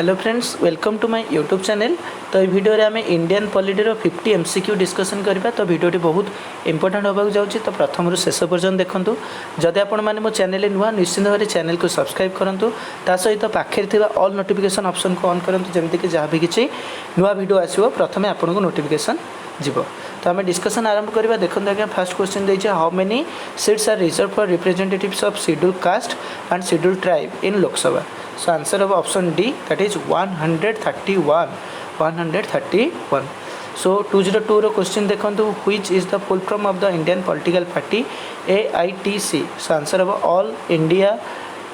Hello friends, welcome to my YouTube channel. तो ये video रे हमें इंडियन पॉलिटी 50 एमसीक्यू डिस्कसन करबा। तो वीडियोटी बहुत इंपोर्टेंट होगा जाऊँगी, तो प्रथम रु शेष पर्यंत देखूँ। जदि आपण मैंने मो चैनल नुआ निश्चित भाव चैनल को सब्सक्राइब करूँ। ता सहित पाखे ऑल नोटिफिकेशन ऑप्शन को ऑन करूँ, जमीक जहाँ भी किसी नुआ वीडियो आसो प्रथम आपको नोटिफिकेशन जीव। तो आम डिस्कसन आरंभ करवा। देखते आज्ञा फास्ट क्वेश्चन देखिए, how many seats are reserved for representatives of schedule caste and schedule tribe in Lok Sabha. So answer of option D, that is 131। So 202 रो क्वेश्चन देखो, which is the full form of the Indian political party AITC। So answer of all India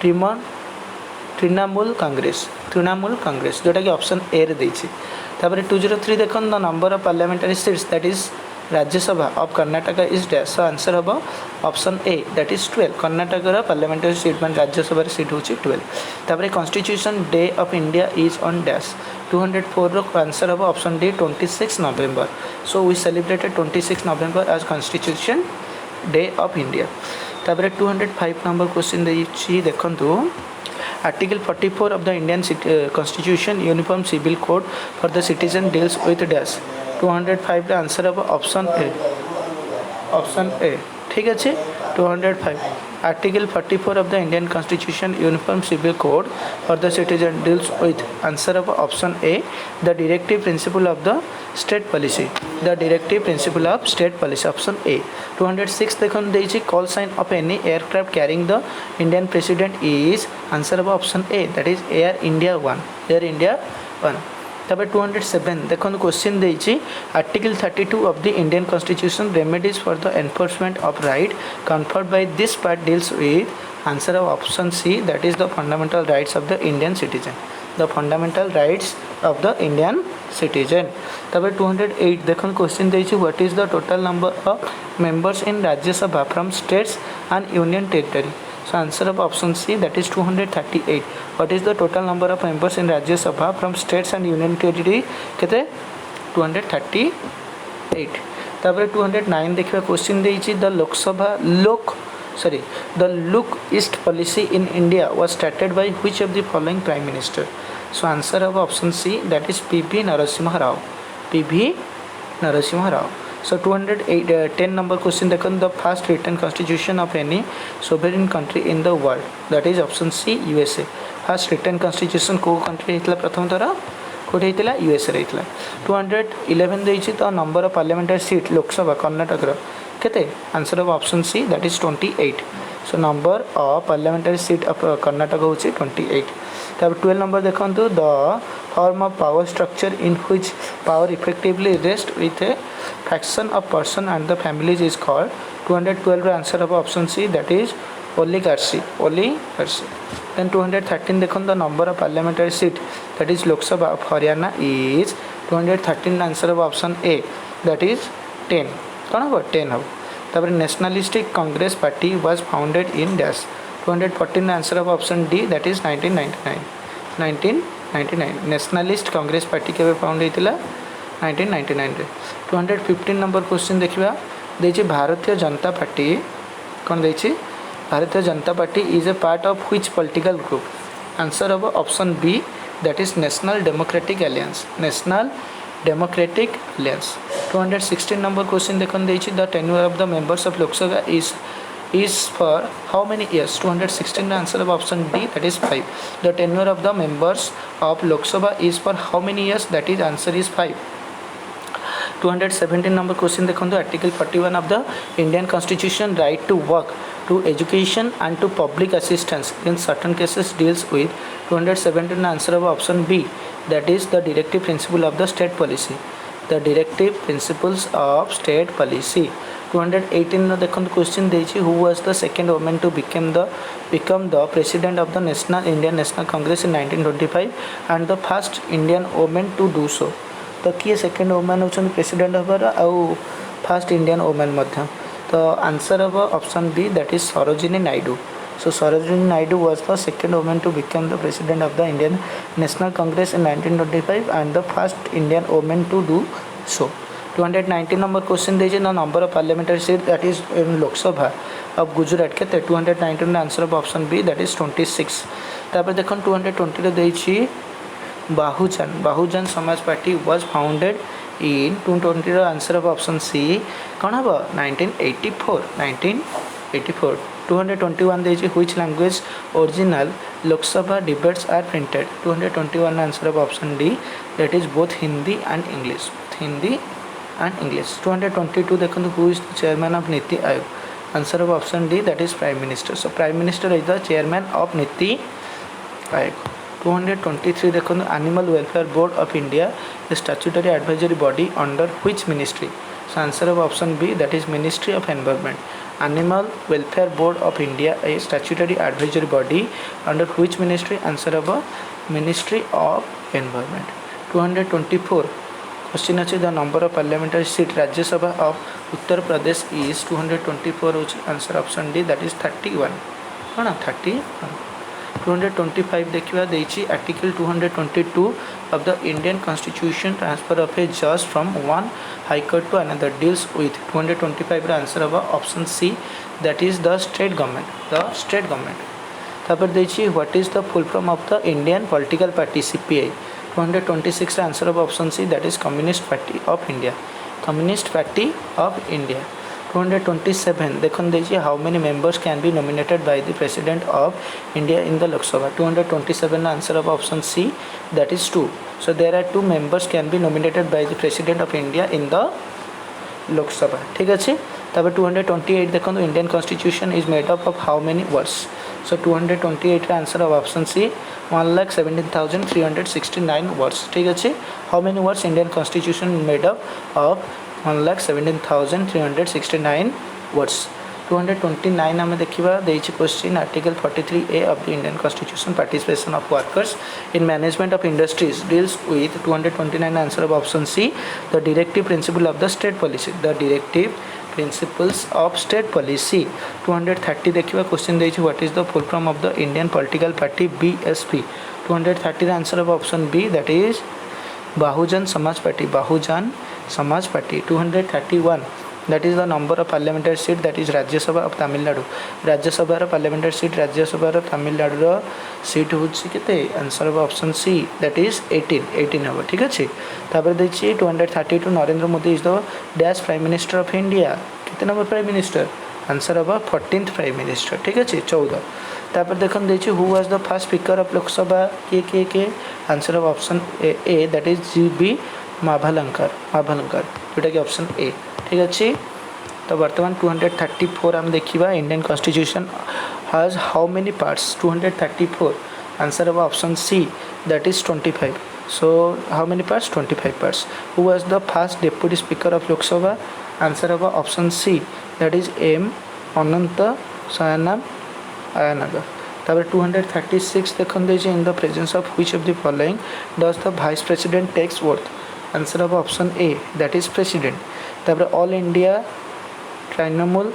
Trinamool Congress जोटा कि option A रे देछि। तापर 203 देखो, the number of parliamentary seats that is Rajya Sabha of Karnataka is dash. So answer हम option A, that is 12। Karnataka parliamentary seat मान Rajya Sabha seat हूँ 12। तापर constitution day of India is on dash. 204 रो आंसर हम option D, 26 November. So we celebrated 26 November as constitution day of India. तापर 205 number question देखो, Article 44 of the Indian Constitution Uniform Civil Code for the citizen deals with dash। 205 का answer अब option A ठीक अच्छे। 205 Article 44 of the Indian Constitution Uniform Civil Code for the citizen deals with answer of option A, the directive principle of the state policy। option A। 206 देखन देछि, call sign of any aircraft carrying the Indian president is answer of option A, that is Air India 1। तब 207 देखो question देछि, article 32 of the Indian constitution remedies for the enforcement of right conferred by this part deals with answer of option C, that is the fundamental rights of the Indian citizen. तब 208 देखो question देछि, what is the total number of members in Rajya Sabha from states and union territory. So answer of option C, that is 238। What is the total number of members in Rajya Sabha from states and union territory? केते 238। तापर 209 देखिए question देछि, the look east policy in India was started by which of the following prime minister। So answer of option C, that is PV Narasimha Rao। So 210 number question देखो, the first written constitution of any sovereign country in the world, that is option C, USA। first written constitution को country हेतला प्रथम थरा कोठे हेतला USA रे हेतला। 211 देछि, तो number of parliamentary seat Lok Sabha Karnataka रो केते answer of option C, that is 28। So number of parliamentary seat of Karnataka होछि 28। तब 12 नंबर देखो, the form of power structure in which power effectively rest with a fraction of person and the families is called। 212 रो answer of option C, that is oligarchy। then 213 देखो, the number of parliamentary seat that is Lok Sabha of Haryana is 213 answer of option A, that is 10। कौन हम 10 हम। तब nationalistic Congress party was founded in dash. 214 answer of option D, that is 1999। Nationalist Congress party के found होता 1999 रे। 215 number question देखा देखिए, Bharatiya Janata party कौन देखिए, Bharatiya Janata Party is a part of which political group. Answer of option B, that is National Democratic Alliance. 216 number question देखो देखिए, the tenure of the members of Lok Sabha is for how many years। 216 answer of option D, that is 5। The tenure of the members of Lok Sabha is for how many years, that is answer is 5। 217 number question देखो, article 41 of the Indian constitution right to work to education and to public assistance in certain cases deals with. 217 answer of option B, that is the directive principle of the state policy. 218 देखो question देखिए, who was the second women to become the president of the Indian national Congress in 1925 and the first Indian women to do so. तो किए second women होचन president हबार आउ first Indian women मध्य। तो answer हम option B, that is Sarojini Naidu. So Sarojini Naidu was the second women to become the president of the Indian national Congress in 1925 and the first Indian women to do so. 219 number question देखिए, the number of parliamentary seat that is in Lok Sabha of Gujarat के 219 answer of option B, that is 26। तापर देखो 220 देखिए, बहुजन Samaj party was founded in 220 ର answer of option सी कौन हम 1984 221 देजी which language original Lok Sabha debates are printed 221 answer of option D that is both Hindi and English 222 देखो who is the chairman of NITI Aayog answer of option D that is prime minister so prime minister is the chairman of NITI Aayog 223 देखो animal welfare board of India the statutory advisory body under which ministry so answer of option B that is ministry of environment animal welfare board of India a statutory advisory body under which ministry answer of ministry of environment 224 question अच्छे the number of parliamentary seat Rajya Sabha of Uttar Pradesh is 224 होची answer option D that is 31 कौन 31 225 देखिए देछि article 222 of the Indian Constitution transfer of a judge from one high court to another deals with 225 ର answer होगा option C that is the state government तापर देछि what is the full form of the Indian political party CPI 226 ର answer होगा option C that is communist party of India 227 देखन देखिए how many members can be nominated by the president of India in the Lok Sabha 227 answer of option C that is 2 so there are 2 members can be nominated by the president of India in the Lok Sabha ठीक अच्छे तब 228 देखो Indian constitution is made up of how many words so 228 answer of option C 1,17,369 words ठीक अच्छे how many words Indian constitution made up of 1,17,369 words 229 आम देखा question article 43A of the Indian constitution participation of workers in management of industries deals with 229 answer of option C the directive principle of the state policy the directive principles of state policy 230 देखा question देखिए what is the full form of the Indian political party BSP 230 answer of option B that is Bahujan Samaj party 231 that is the number of parliamentary seat that is Rajya Sabha of Tamil Nadu Rajya Sabha parliamentary seat Rajya Sabha Tamil Nadu seat होची केते answer of option C that is 18 हम ठीक अच्छे तापर देखिए 232 Narendra Modi is the dash prime minister of India कितने number prime minister answer of 14th prime minister ठीक अच्छे 14 तापर देखन देखिए who was the first speaker of Lok Sabha के answer of option A that is GB Mavalankar जोटा कि ऑप्शन ए ठीक अच्छे तो वर्तमान 234 आम देखा Indian constitution has how many parts 234 answer of option C that is 25 so how many parts 25 parts who was the first deputy speaker of Lok Sabha answer of option C that is M Ananthasayanam Ayyangar तब 236 देखते in the presence of which of the following does the vice president takes oath answer of option A that is president तब all India Trinamool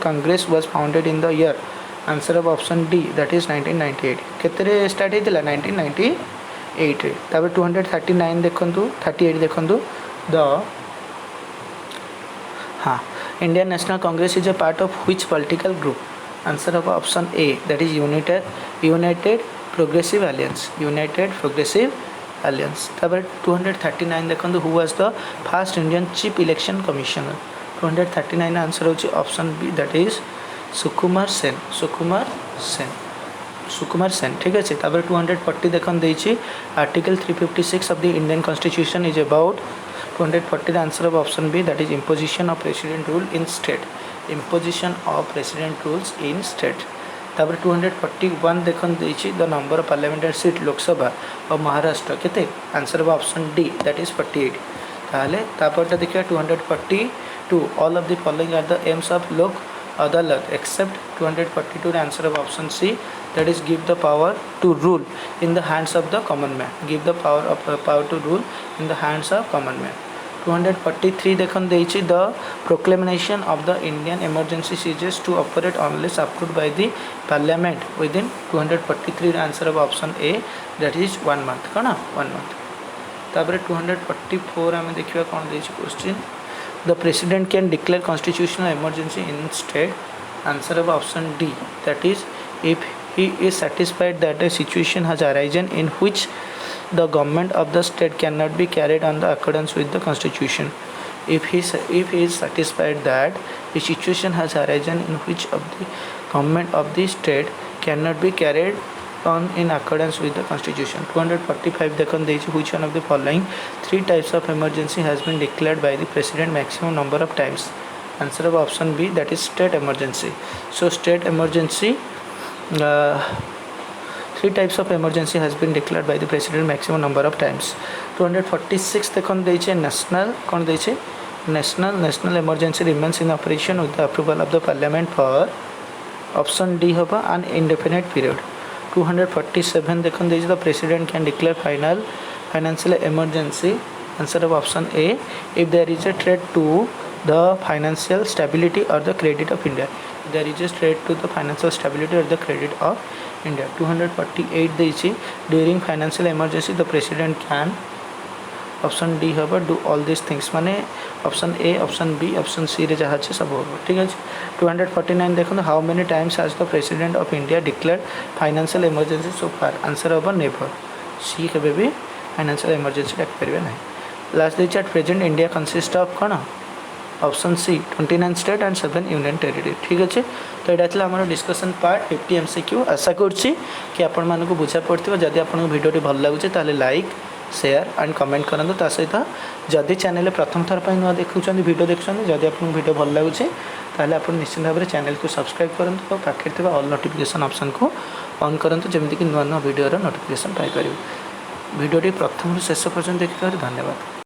Congress was founded in the year answer of option D that is 1998 केते start होता 1998 तब 239 देखु 38 देखु the हाँ Indian national congress is a part of which political group answer of option A that is united progressive alliance तब 239 देखो who was the first Indian chief election commissioner 239 answer होची option B that is Sukumar Sen ठीक अच्छे तब 240 देखन देछि article 356 of the Indian constitution is about 240 answer of option B that is imposition of president rule in state तब 241 देखन देछि the number of parliamentary seat Lok Sabha और महाराष्ट्र केते answer of option D that is 48 ताले तापर देखिए 242 all of the following are the aims of Lok Adalat except 242 answer of option C that is give the power to rule in the hands of the common man give the power to rule in the hands of common man 243 देखन देछि the proclamation of the Indian emergency ceases to operate unless approved by the parliament within 243 answer of option A that is 1 month कौन 1 month तापर 244 आम देखा कौन देछि question the president can declare constitutional emergency in state answer of option D that is if he is satisfied that a situation has arisen in which the government of the state cannot be carried on the accordance with the constitution. If he is satisfied that a situation has arisen in which of the government of the state cannot be carried on in accordance with the constitution. 245 देखन देछि which one of the following three types of emergency has been declared by the president maximum number of times. Answer of option B, that is state emergency. So state emergency, three types of emergency has been declared by the president maximum number of times. 246 देखन देछि national कोन देछि national emergency remains in operation with the approval of the parliament for option D होगा an indefinite period. 247 देखन देछि the president can declare financial emergency. Answer of option A, if there is a threat to the financial stability or the credit of India. If there is a threat to the financial stability or the credit of India. 248 देछि during financial emergency the president can, option D होगा do all this things माने option A option B option C रे जहाँ अच्छे सब होगा ठीक है. 249 देखो how many times has the president of India declared financial emergency so far. Answer होगा नेवर. सी केबे भी फाइनेंशियल इमरजेंसी डाक परिबे नहीं. लास्ट देखिए at present India consist of कौन option C 29 state and 7 union territory ठीक अच्छे. तो यहाँ था आम डिस्कसन पार्ट 50 MCQ. आशा करुँची कि आपण मानक बुझा पड़ो. जदि आपको भिडियो भल लगुचे लाइक शेयर एंड कमेंट करूँ. ता सहित जदि चैनल प्रथम थर पर नुआ देखुं भिडियो देखुं जदि आपको भिडियो भल लगुचे आप निश्चित भाव में चैनल को सब्सक्राइब करूँ और पाखे ऑल नोटिफिकेशन ऑप्शन को ऑन करूँ जमीक नुआ नुआ भिडियो नोटिफिकेशन पाइपर. भिडियो प्रथम शेष पर्यटन देखिए धन्यवाद.